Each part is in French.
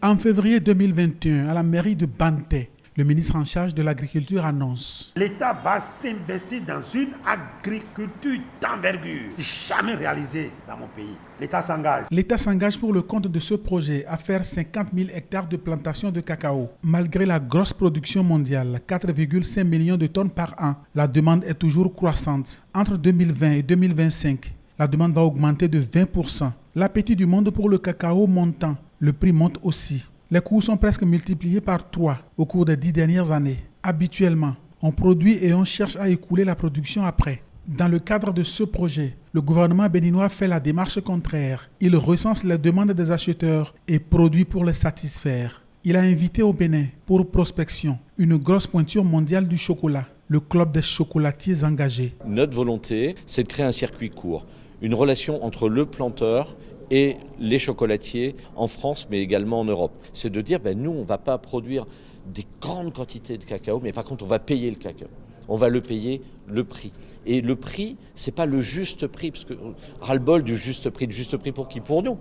En février 2021, à la mairie de Banté, le ministre en charge de l'agriculture annonce: l'État va s'investir dans une agriculture d'envergure, jamais réalisée dans mon pays. L'État s'engage. L'État s'engage pour le compte de ce projet à faire 50 000 hectares de plantation de cacao. Malgré la grosse production mondiale, 4,5 millions de tonnes par an, la demande est toujours croissante. Entre 2020 et 2025, la demande va augmenter de 20%. L'appétit du monde pour le cacao montant, le prix monte aussi. Les coûts sont presque multipliés par 3 au cours des 10 dernières années. Habituellement, on produit et on cherche à écouler la production après. Dans le cadre de ce projet, le gouvernement béninois fait la démarche contraire. Il recense les demandes des acheteurs et produit pour les satisfaire. Il a invité au Bénin, pour prospection, une grosse pointure mondiale du chocolat, le club des chocolatiers engagés. Notre volonté, c'est de créer un circuit court, une relation entre le planteur et les chocolatiers en France, mais également en Europe. C'est de dire, nous, on ne va pas produire des grandes quantités de cacao, mais par contre, on va payer le cacao. On va le payer le prix. Et le prix, ce n'est pas le juste prix, parce que ras-le-bol du juste prix. Le juste prix pour qui? Pour nous.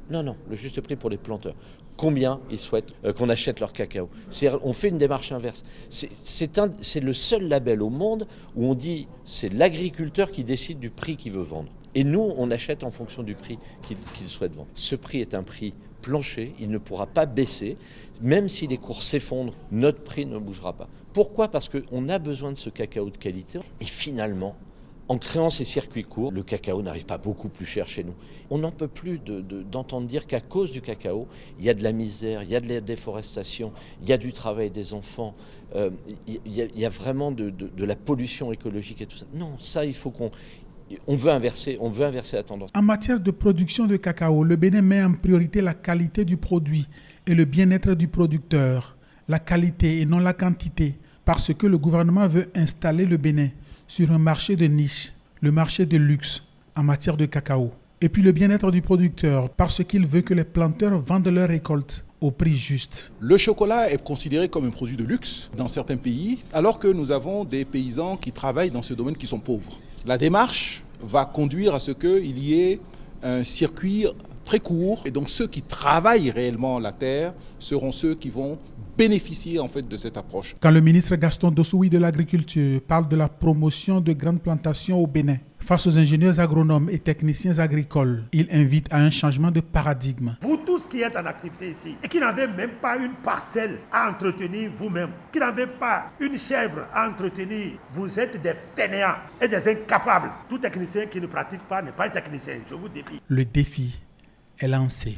Non, le juste prix pour les planteurs. Combien ils souhaitent qu'on achète leur cacao. C'est-à-dire, on fait une démarche inverse. C'est le seul label au monde où on dit c'est l'agriculteur qui décide du prix qu'il veut vendre. Et nous, on achète en fonction du prix qu'il souhaite vendre. Ce prix est un prix plancher, il ne pourra pas baisser. Même si les cours s'effondrent, notre prix ne bougera pas. Pourquoi? Parce qu'on a besoin de ce cacao de qualité. Et finalement, en créant ces circuits courts, le cacao n'arrive pas beaucoup plus cher chez nous. On n'en peut plus d'entendre dire qu'à cause du cacao, il y a de la misère, il y a de la déforestation, il y a du travail des enfants, il y a vraiment de la pollution écologique et tout ça. Non, ça, il faut on veut inverser la tendance. En matière de production de cacao, le Bénin met en priorité la qualité du produit et le bien-être du producteur. La qualité et non la quantité, parce que le gouvernement veut installer le Bénin sur un marché de niche, le marché de luxe en matière de cacao. Et puis le bien-être du producteur, parce qu'il veut que les planteurs vendent leurs récoltes au prix juste. Le chocolat est considéré comme un produit de luxe dans certains pays, alors que nous avons des paysans qui travaillent dans ce domaine qui sont pauvres. La démarche va conduire à ce qu'il y ait un circuit très court, et donc ceux qui travaillent réellement la terre seront ceux qui vont bénéficier en fait de cette approche. Quand le ministre Gaston Dossoui de l'Agriculture parle de la promotion de grandes plantations au Bénin, face aux ingénieurs agronomes et techniciens agricoles, il invite à un changement de paradigme. Vous tous qui êtes en activité ici et qui n'avez même pas une parcelle à entretenir vous-même, qui n'avez pas une chèvre à entretenir, vous êtes des fainéants et des incapables. Tout technicien qui ne pratique pas n'est pas un technicien, je vous défie. Le défi est lancé.